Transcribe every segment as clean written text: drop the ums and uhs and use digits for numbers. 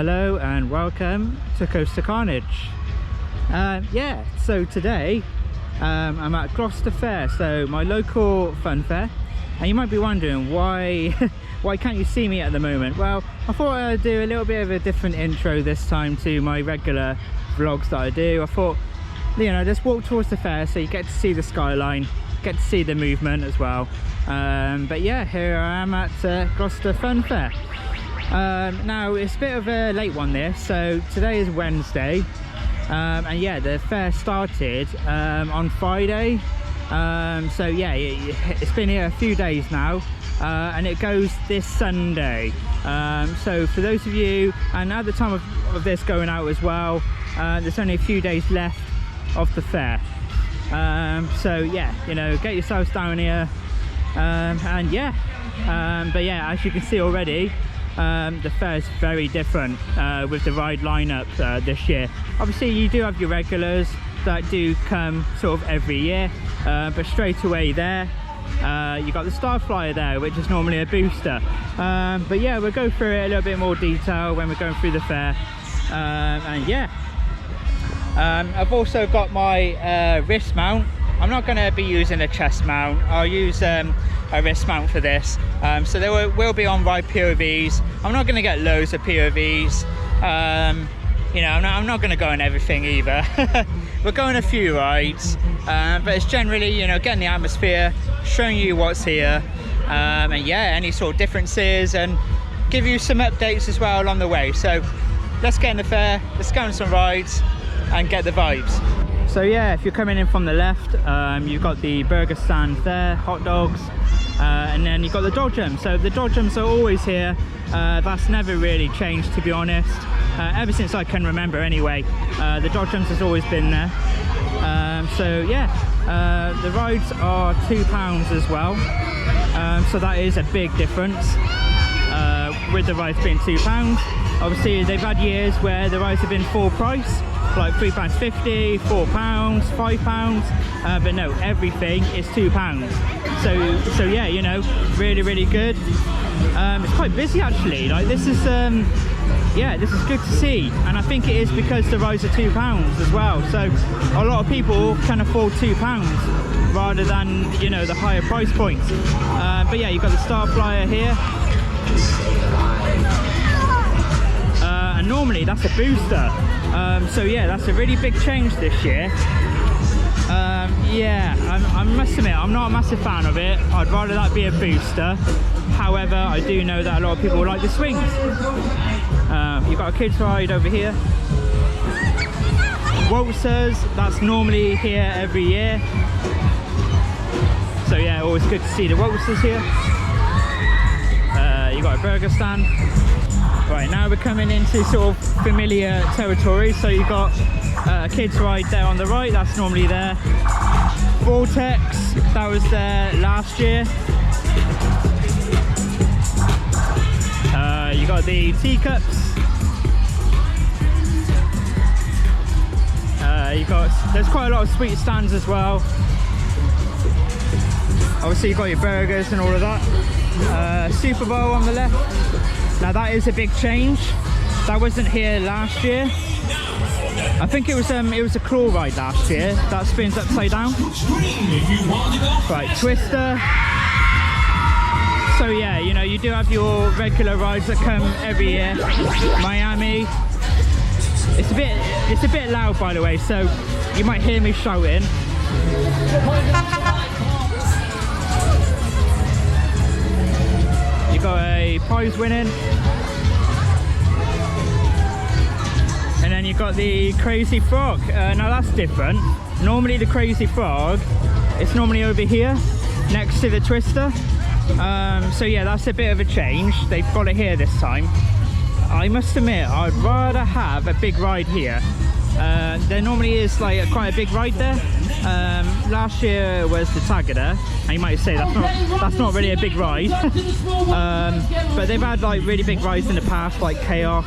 Hello and welcome to Coaster Carnage. Yeah, so today I'm at Gloucester Fair, so my local fun fair, and you might be wondering why why can't you see me at the moment. Well, I thought I'd do a little bit of a different intro this time to my regular vlogs that I do. I thought, you know, just walk towards the fair so you get to see the skyline, get to see the movement as well. But yeah, here I am at Gloucester Fun Fair. Now it's a bit of a late one this, so today is Wednesday, and yeah, the fair started on Friday, so yeah, it's been here a few days now, and it goes this Sunday. So for those of you, and at the time of this going out as well, there's only a few days left of the fair, so yeah, you know, get yourselves down here, and yeah, but yeah, as you can see already, the fair is very different with the ride lineup this year. Obviously you do have your regulars that do come sort of every year, but straight away there you got the Starflyer there, which is normally a booster, but yeah, we'll go through it a little bit more detail when we're going through the fair. And yeah, I've also got my wrist mount. I'm not going to be using a chest mount. I'll use a wrist mount for this, so there will be on ride POVs. I'm not going to get loads of POVs, you know, I'm not going to go on everything either. We're going a few rides, but it's generally, you know, getting the atmosphere, showing you what's here, and yeah, any sort of differences, and give you some updates as well along the way. So let's get in the fair, let's go on some rides and get the vibes. So yeah, if you're coming in from the left, you've got the burger stand there, hot dogs, and then you've got the dodgems. So the dodgems are always here. That's never really changed, to be honest. Ever since I can remember anyway, the dodgems has always been there. So yeah, the rides are £2 as well. So that is a big difference with the rides being £2. Obviously they've had years where the rides have been full price, like £3.50, £4, £5, but no, everything is £2. So yeah, you know, really good. It's quite busy actually. Like this is yeah, this is good to see, and I think it is because the rides are £2 as well, so a lot of people can afford £2 rather than, you know, the higher price points. But yeah, you've got the Starflyer here, and normally that's a booster. So yeah, that's a really big change this year. Yeah, I must admit, I'm not a massive fan of it. I'd rather that be a booster. However, I do know that a lot of people like the swings. You've got a kids ride over here. Waltzers, that's normally here every year. So yeah, always good to see the waltzers here. You've got a burger stand. Right, now we're coming into sort of familiar territory. So you've got a kids ride there on the right, that's normally there. Vortex, that was there last year. You got the teacups. There's quite a lot of sweet stands as well. Obviously you've got your burgers and all of that. Super Bowl on the left. Now that is a big change. That wasn't here last year. I think it was a claw ride last year that spins upside down. Right, Twister. So yeah, you know, you do have your regular rides that come every year. Miami. It's a bit loud, by the way, so you might hear me shouting. You got a prize winning. And then you've got the Crazy Frog. Now that's different. Normally the Crazy Frog, it's normally over here next to the Twister. So yeah, that's a bit of a change. They've got it here this time. I must admit, I'd rather have a big ride here. There normally is like quite a big ride there. Last year was the Tagada, and you might say that's not really a big ride. But they've had like really big rides in the past, like Chaos.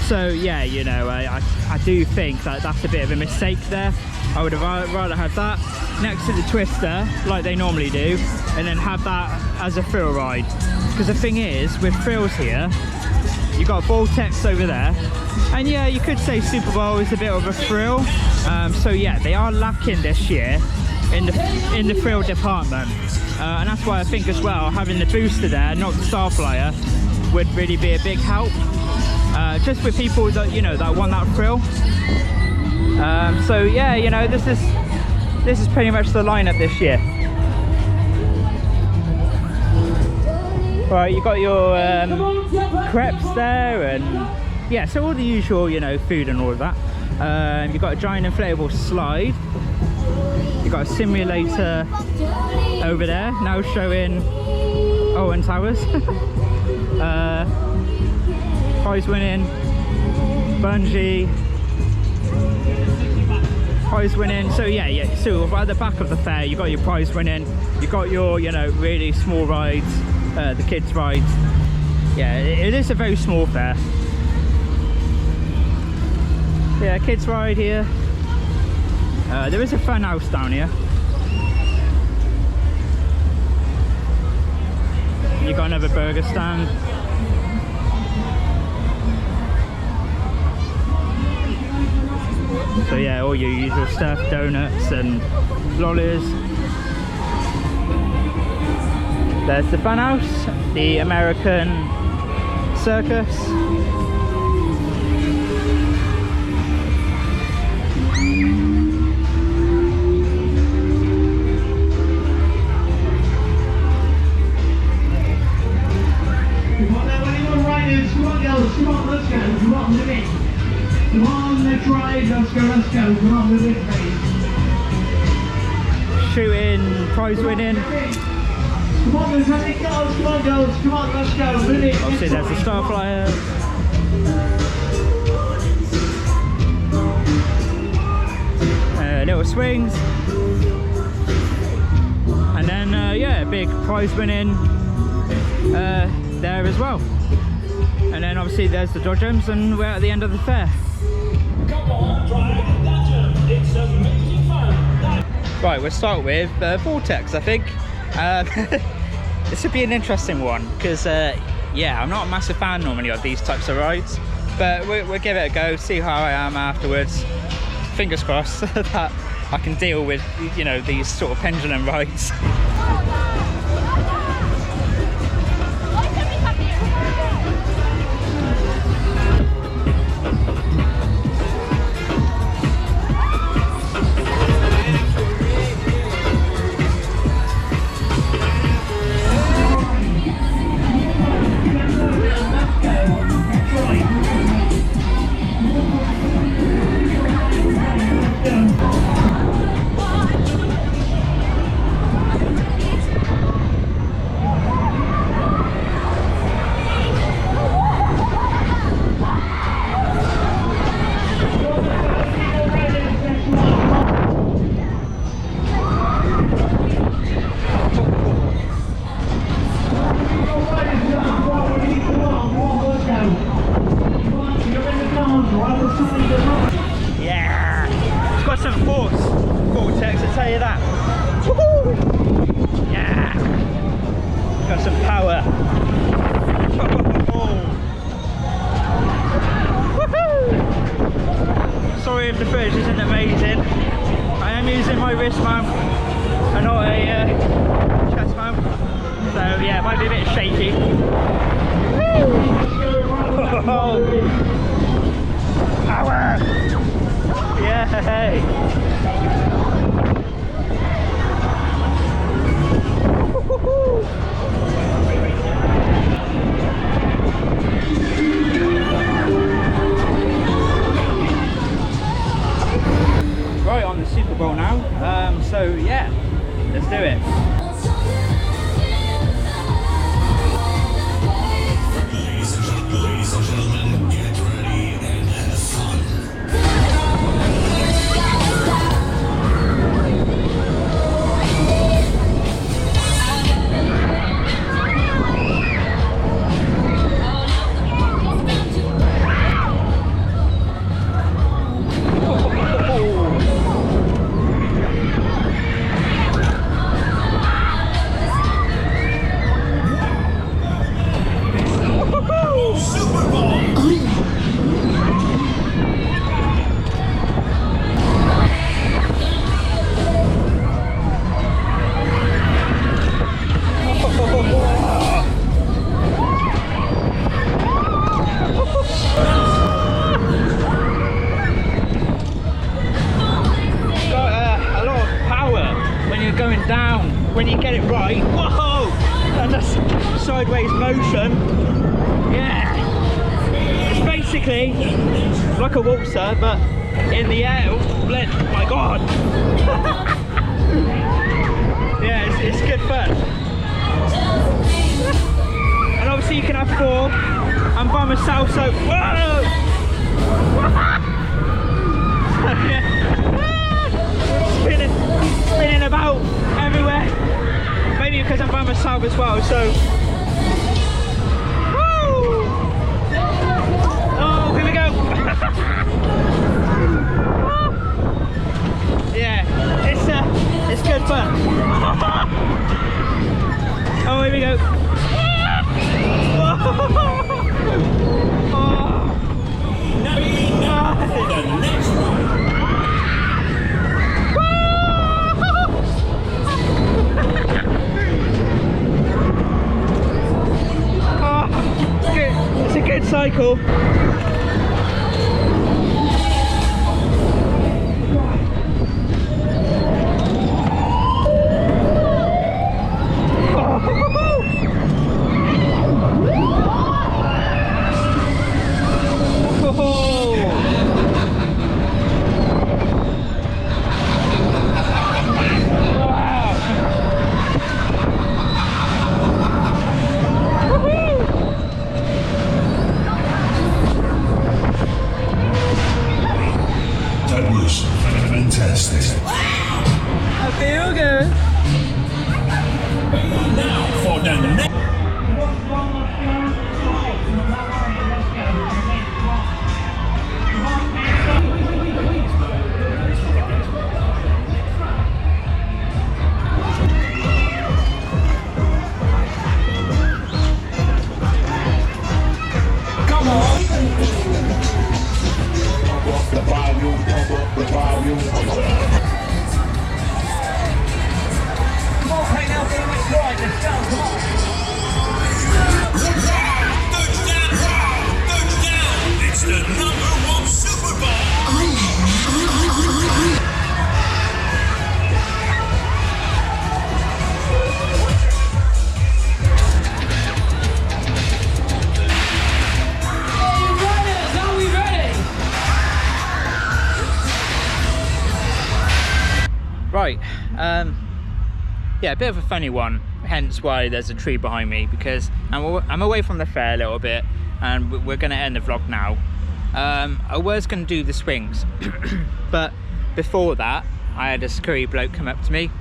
So yeah, you know, I do think that that's a bit of a mistake there. I would have rather have that next to the Twister like they normally do, and then have that as a thrill ride. Because the thing is, with thrills here, You got Vortex over there, and yeah, you could say Super Bowl is a bit of a thrill. So yeah, they are lacking this year in the thrill department, and that's why I think as well having the booster there, not the Star Flyer, would really be a big help. Just with people that that want that thrill. So yeah, this is pretty much the lineup this year. Right, you got your crepes there, and yeah, so all the usual food and all of that. You've got a giant inflatable slide. You've got a simulator over there now showing Owen Towers. Prize winning bungee, prize winning. So yeah, so at the back of the fair you got your prize winning, you got your really small rides, the kids rides. Yeah, it is a very small fair. Yeah, kids ride here. There is a fun house down here. You got another burger stand. So yeah, all your usual stuff, donuts and lollies. There's the fun house, the American circus. Come on, anyone riders, come on girls, come on, let's go, come on, move in. Come on, let's ride, let's go, come on, move in, please. Shooting, prize winning. Come on, there's any girls, come on girls, come on, let's go, move in. Obviously there's the Star Flyer. Little swings. And then yeah, big prize winning there as well. And then obviously there's the dodgems, and we're at the end of the fair. Come on, try the dodgem. It's amazing fun. Right, we'll start with Vortex, I think. This would be an interesting one because yeah, I'm not a massive fan normally of these types of rides, but we'll give it a go, see how I am afterwards. Fingers crossed that I can deal with these sort of pendulum rides. Yeah, it's got some force, Vortex, I tell you that. Woohoo! Yeah, got some power. Woohoo! Sorry if the footage isn't amazing. I am using my wrist mount and not a chest mount, so yeah, it might be a bit shaky. Power! Yay! Right, on the Super Bowl now. So yeah, let's do it. Ladies and gentlemen, get ready and have fun. when you get it right, whoa, and that's sideways motion. Yeah, it's basically like a waltzer, but in the air. Oh my god. Yeah, it's good fun. And obviously you can have 4. I'm by myself, so whoa. Spinning about everywhere. Maybe because I'm by myself as well, so. Woo! Oh, here we go. Yeah, it's good fun. Oh, here we go. The next one. It's a good cycle. Fantastic. I feel good. Now for the next. Come on. Pump up the volume, pump up the volume. It's the #1 Super Bowl. Right, yeah, a bit of a funny one, hence why there's a tree behind me, because I'm away from the fair a little bit, and we're going to end the vlog now. I was going to do the swings, but before that, I had a scurry bloke come up to me.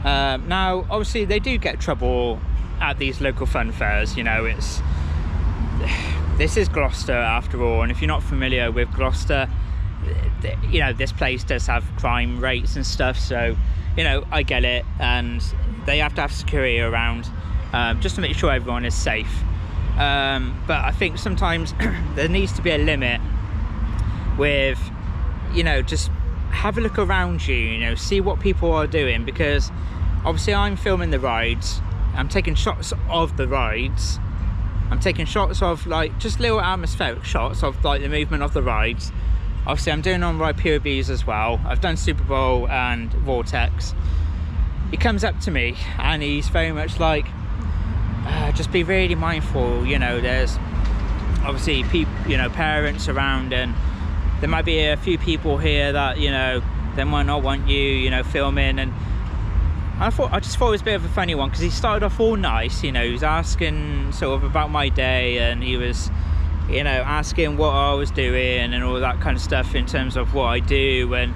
Now, obviously, they do get trouble at these local fun fairs, you know, this is Gloucester after all, and if you're not familiar with Gloucester, you know, this place does have crime rates and stuff, so, you know, I get it, and they have to have security around just to make sure everyone is safe. But I think sometimes there needs to be a limit with, you know, just have a look around you, you know, see what people are doing, because obviously I'm filming the rides, I'm taking shots of the rides, I'm taking shots of like just little atmospheric shots of like the movement of the rides. Obviously I'm doing on-ride POVs as well. I've done Super Bowl and Vortex. He comes up to me and he's very much like, just be really mindful, you know, there's obviously people, you know, parents around, and there might be a few people here that, you know, they might not want you, you know, filming. And I just thought it was a bit of a funny one, because he started off all nice, you know, he was asking sort of about my day, and he was, you know, asking what I was doing and all that kind of stuff in terms of what I do. And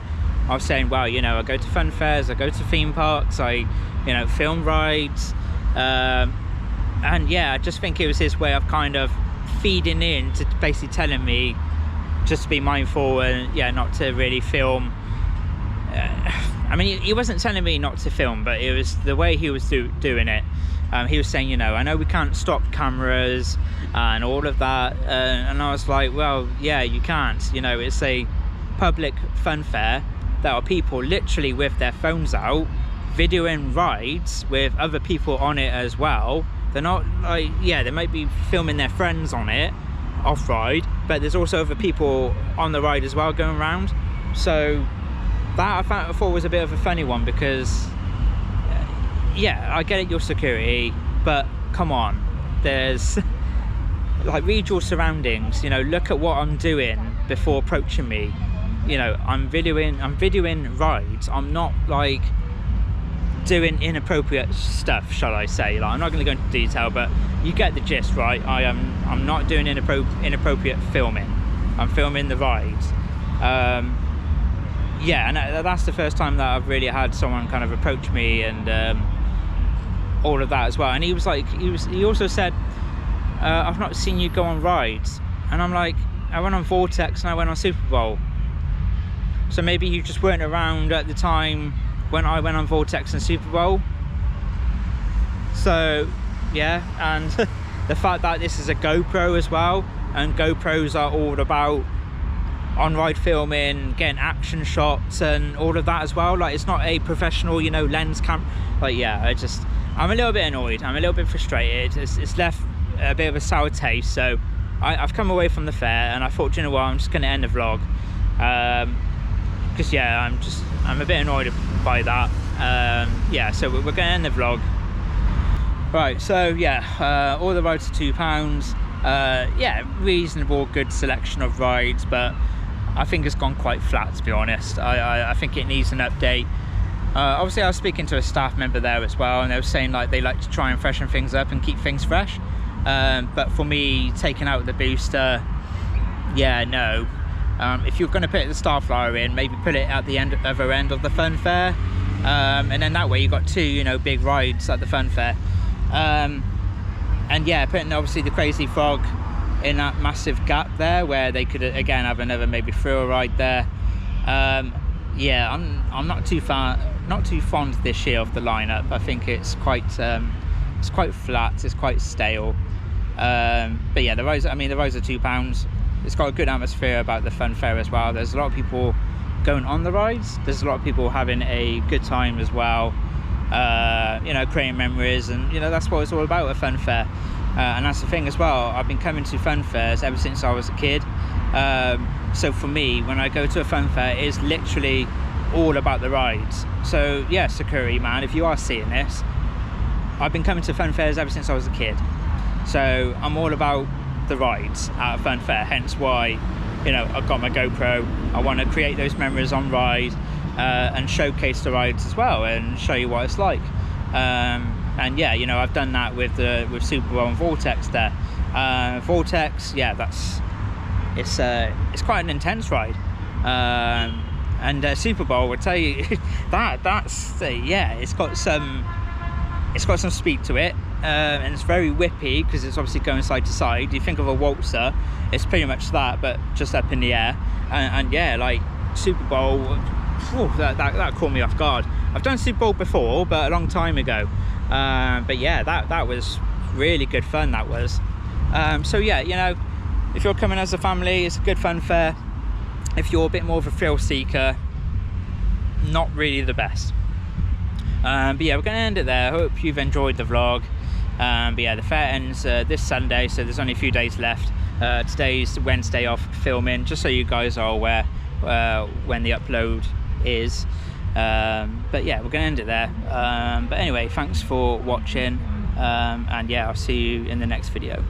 I was saying, well, you know, I go to fun fairs, I go to theme parks, I, you know, film rides, and yeah, I just think it was his way of kind of feeding in to basically telling me just to be mindful and, yeah, not to really film. I mean, he wasn't telling me not to film, but it was the way he was doing it. He was saying, you know, I know we can't stop cameras and all of that, and I was like, well, yeah, you can't, you know, it's a public fun fair. There are people literally with their phones out videoing rides with other people on it as well. They're not like, yeah, they might be filming their friends on it off ride, but there's also other people on the ride as well going around. So that I thought was a bit of a funny one, because yeah, I get it, your security, but come on, there's like, read your surroundings, you know, look at what I'm doing before approaching me. You know, I'm videoing rides. I'm not like doing inappropriate stuff, shall I say. Like, I'm not going to go into detail, but you get the gist, right? I'm not doing inappropriate filming. I'm filming the rides. Yeah, and that's the first time that I've really had someone kind of approach me and all of that as well. And he was like, he also said, I've not seen you go on rides. And I'm like, I went on Vortex and I went on Super Bowl. So maybe you just weren't around at the time when I went on Vortex and Super Bowl. So yeah, and the fact that this is a GoPro as well, and GoPros are all about on-ride filming, getting action shots and all of that as well. Like, it's not a professional, you know, lens cam. Like, yeah, I'm a little bit annoyed. I'm a little bit frustrated. It's left a bit of a sour taste. So I've come away from the fair and I thought, you know what, I'm just going to end the vlog. Because yeah, I'm a bit annoyed by that. Yeah, so we're going to end the vlog. Right, so yeah, all the rides are £2. Yeah, reasonable, good selection of rides, but I think it's gone quite flat, to be honest. I think it needs an update. Obviously, I was speaking to a staff member there as well, and they were saying like they like to try and freshen things up and keep things fresh. But for me, taking out the booster, yeah, no. If you're going to put the Starflyer in, maybe put it at the other end of the fun fair, and then that way you've got two, you know, big rides at the fun fair. And yeah, putting obviously the Crazy Frog in that massive gap there where they could again have another maybe thrill ride there. Yeah, I'm not too fond this year of the lineup. I think it's quite flat, it's quite stale. But yeah, the rides, I mean, the rides are £2. It's got a good atmosphere about the fun fair as well. There's a lot of people going on the rides. There's a lot of people having a good time as well. You know, creating memories, and you know, that's what it's all about, a fun fair. And that's the thing as well, I've been coming to fun fairs ever since I was a kid. So for me, when I go to a fun fair, it's literally all about the rides. So yeah, security man, if you are seeing this, I've been coming to fun fairs ever since I was a kid. So I'm all about the rides at a fun fair, hence why, you know, I've got my GoPro. I want to create those memories on ride, and showcase the rides as well and show you what it's like. And yeah, you know, I've done that with Super Bowl and Vortex there. Vortex, yeah, it's quite an intense ride. And Super Bowl, would tell you that's yeah, it's got some speed to it. And it's very whippy because it's obviously going side to side. You think of a waltzer, it's pretty much that, but just up in the air. And yeah, like Super Bowl, that caught me off guard. I've done Super Bowl before, but a long time ago. But yeah, that was really good fun, that was. So yeah, you know, if you're coming as a family, it's a good fun fair. If you're a bit more of a thrill seeker, not really the best. But yeah, we're going to end it there. I hope you've enjoyed the vlog. But yeah, the fair ends this Sunday, so there's only a few days left. Today's Wednesday off filming, just so you guys are aware when the upload is. But yeah, we're going to end it there. But anyway, thanks for watching, and yeah, I'll see you in the next video.